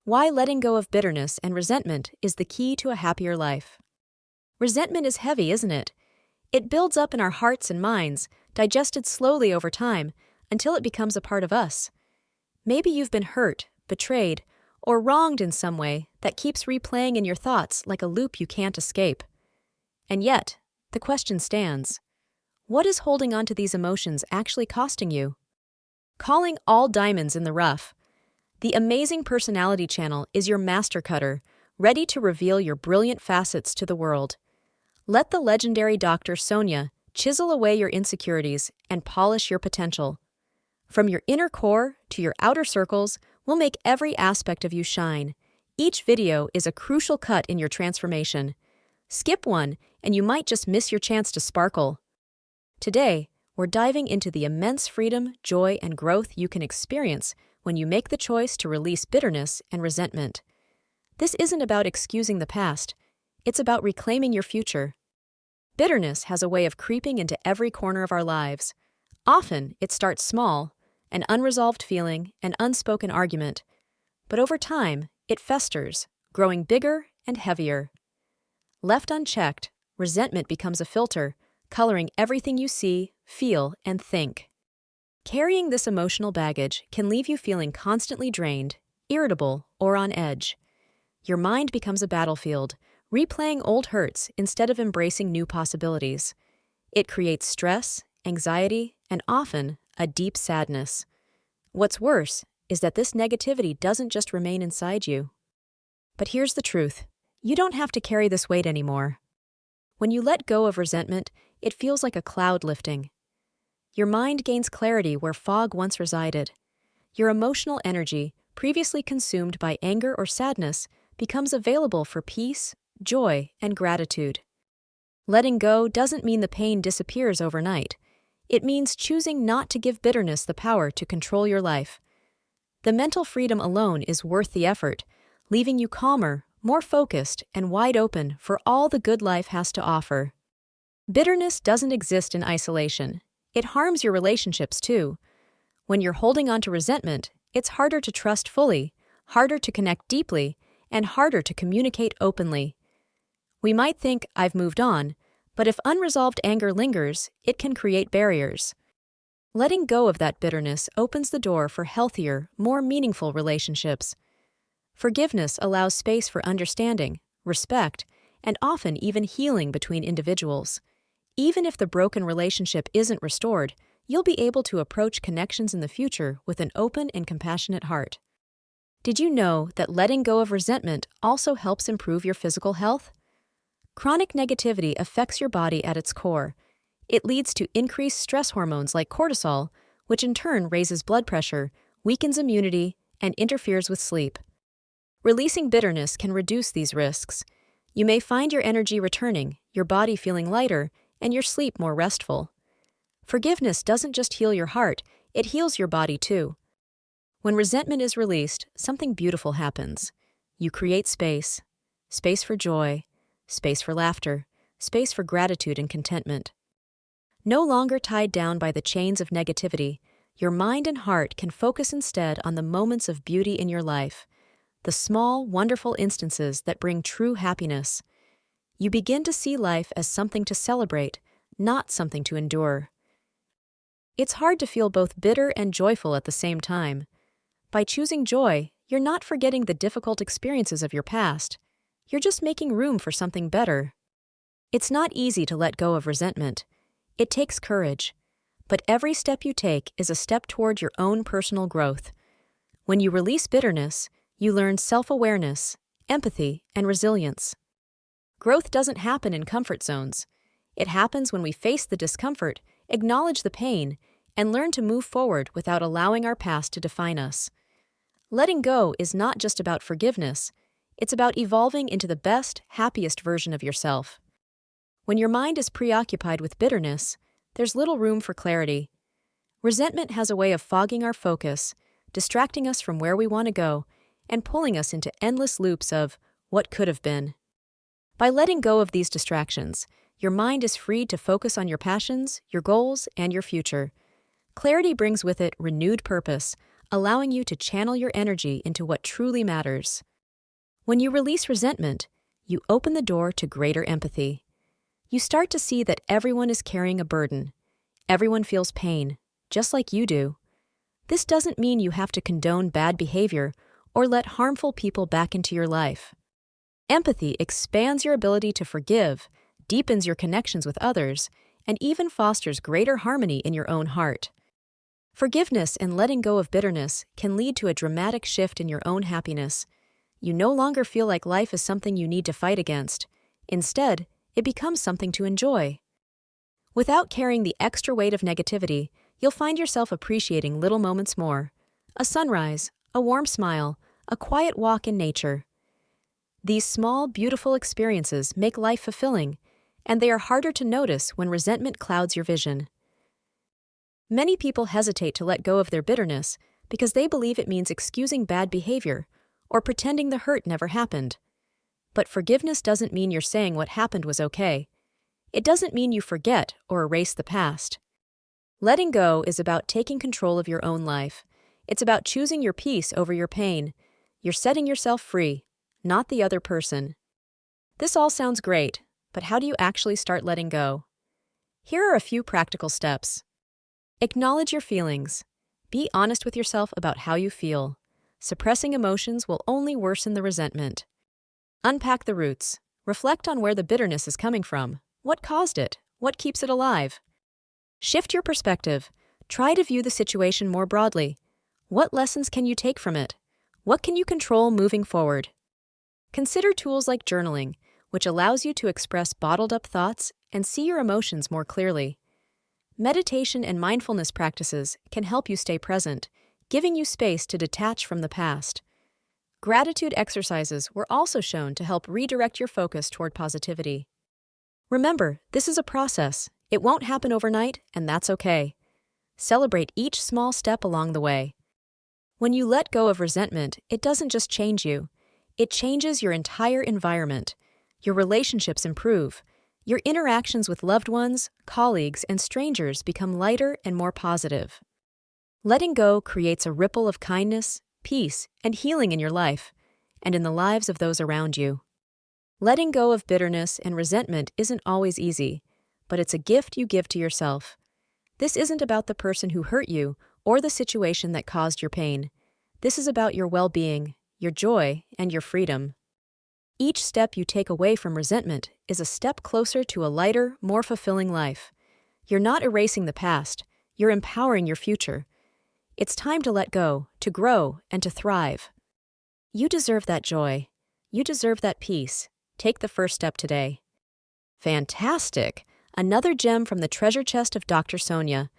Why letting go of bitterness and resentment is the key to a happier life. Resentment is heavy, isn't it? It builds up in our hearts and minds, digested slowly over time, until it becomes a part of us. Maybe you've been hurt, betrayed, or wronged in some way that keeps replaying in your thoughts like a loop you can't escape. And yet, the question stands. What is holding on to these emotions actually costing you? Calling all diamonds in the rough. The Amazing Personality Channel is your master cutter, ready to reveal your brilliant facets to the world. Let the legendary Dr. Sonia chisel away your insecurities and polish your potential. From your inner core to your outer circles, we'll make every aspect of you shine. Each video is a crucial cut in your transformation. Skip one, and you might just miss your chance to sparkle. Today, we're diving into the immense freedom, joy, and growth you can experience when you make the choice to release bitterness and resentment. This isn't about excusing the past. It's about reclaiming your future. Bitterness has a way of creeping into every corner of our lives. Often, it starts small, an unresolved feeling, an unspoken argument. But over time, it festers, growing bigger and heavier. Left unchecked, resentment becomes a filter, coloring everything you see, feel, and think. Carrying this emotional baggage can leave you feeling constantly drained, irritable, or on edge. Your mind becomes a battlefield, replaying old hurts instead of embracing new possibilities. It creates stress, anxiety, and often a deep sadness. What's worse is that this negativity doesn't just remain inside you. But here's the truth. You don't have to carry this weight anymore. When you let go of resentment, it feels like a cloud lifting. Your mind gains clarity where fog once resided. Your emotional energy, previously consumed by anger or sadness, becomes available for peace, joy, and gratitude. Letting go doesn't mean the pain disappears overnight. It means choosing not to give bitterness the power to control your life. The mental freedom alone is worth the effort, leaving you calmer, more focused, and wide open for all the good life has to offer. Bitterness doesn't exist in isolation. It harms your relationships too. When you're holding on to resentment, it's harder to trust fully, harder to connect deeply, and harder to communicate openly. We might think, I've moved on, but if unresolved anger lingers, it can create barriers. Letting go of that bitterness opens the door for healthier, more meaningful relationships. Forgiveness allows space for understanding, respect, and often even healing between individuals. Even if the broken relationship isn't restored, you'll be able to approach connections in the future with an open and compassionate heart. Did you know that letting go of resentment also helps improve your physical health? Chronic negativity affects your body at its core. It leads to increased stress hormones like cortisol, which in turn raises blood pressure, weakens immunity, and interferes with sleep. Releasing bitterness can reduce these risks. You may find your energy returning, your body feeling lighter, and your sleep more restful. Forgiveness doesn't just heal your heart, it heals your body too. When resentment is released, something beautiful happens. You create space. Space for joy, space for laughter, space for gratitude and contentment. No longer tied down by the chains of negativity, your mind and heart can focus instead on the moments of beauty in your life, the small, wonderful instances that bring true happiness. You begin to see life as something to celebrate, not something to endure. It's hard to feel both bitter and joyful at the same time. By choosing joy, you're not forgetting the difficult experiences of your past. You're just making room for something better. It's not easy to let go of resentment. It takes courage. But every step you take is a step toward your own personal growth. When you release bitterness, you learn self-awareness, empathy, and resilience. Growth doesn't happen in comfort zones. It happens when we face the discomfort, acknowledge the pain, and learn to move forward without allowing our past to define us. Letting go is not just about forgiveness. It's about evolving into the best, happiest version of yourself. When your mind is preoccupied with bitterness, there's little room for clarity. Resentment has a way of fogging our focus, distracting us from where we want to go, and pulling us into endless loops of what could have been. By letting go of these distractions, your mind is freed to focus on your passions, your goals, and your future. Clarity brings with it renewed purpose, allowing you to channel your energy into what truly matters. When you release resentment, you open the door to greater empathy. You start to see that everyone is carrying a burden. Everyone feels pain, just like you do. This doesn't mean you have to condone bad behavior or let harmful people back into your life. Empathy expands your ability to forgive, deepens your connections with others, and even fosters greater harmony in your own heart. Forgiveness and letting go of bitterness can lead to a dramatic shift in your own happiness. You no longer feel like life is something you need to fight against. Instead, it becomes something to enjoy. Without carrying the extra weight of negativity, you'll find yourself appreciating little moments more. A sunrise, a warm smile, a quiet walk in nature. These small, beautiful experiences make life fulfilling, and they are harder to notice when resentment clouds your vision. Many people hesitate to let go of their bitterness because they believe it means excusing bad behavior or pretending the hurt never happened. But forgiveness doesn't mean you're saying what happened was okay. It doesn't mean you forget or erase the past. Letting go is about taking control of your own life. It's about choosing your peace over your pain. You're setting yourself free, not the other person. This all sounds great, but how do you actually start letting go? Here are a few practical steps. Acknowledge your feelings. Be honest with yourself about how you feel. Suppressing emotions will only worsen the resentment. Unpack the roots. Reflect on where the bitterness is coming from. What caused it? What keeps it alive? Shift your perspective. Try to view the situation more broadly. What lessons can you take from it? What can you control moving forward? Consider tools like journaling, which allows you to express bottled-up thoughts and see your emotions more clearly. Meditation and mindfulness practices can help you stay present, giving you space to detach from the past. Gratitude exercises were also shown to help redirect your focus toward positivity. Remember, this is a process. It won't happen overnight, and that's okay. Celebrate each small step along the way. When you let go of resentment, it doesn't just change you. It changes your entire environment. Your relationships improve. Your interactions with loved ones, colleagues, and strangers become lighter and more positive. Letting go creates a ripple of kindness, peace, and healing in your life, and in the lives of those around you. Letting go of bitterness and resentment isn't always easy, but it's a gift you give to yourself. This isn't about the person who hurt you or the situation that caused your pain. This is about your well-being, your joy, and your freedom. Each step you take away from resentment is a step closer to a lighter, more fulfilling life. You're not erasing the past, you're empowering your future. It's time to let go, to grow, and to thrive. You deserve that joy. You deserve that peace. Take the first step today. Fantastic! Another gem from the treasure chest of Dr. Sonia.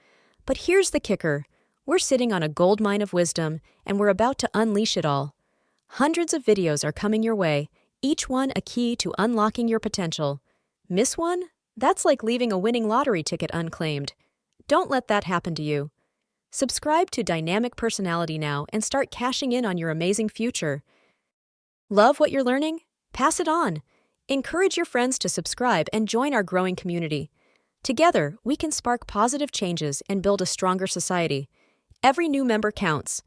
But here's the kicker. We're sitting on a goldmine of wisdom, and we're about to unleash it all. Hundreds of videos are coming your way, each one a key to unlocking your potential. Miss one? That's like leaving a winning lottery ticket unclaimed. Don't let that happen to you. Subscribe to Dynamic Personality now and start cashing in on your amazing future. Love what you're learning? Pass it on. Encourage your friends to subscribe and join our growing community. Together, we can spark positive changes and build a stronger society. Every new member counts.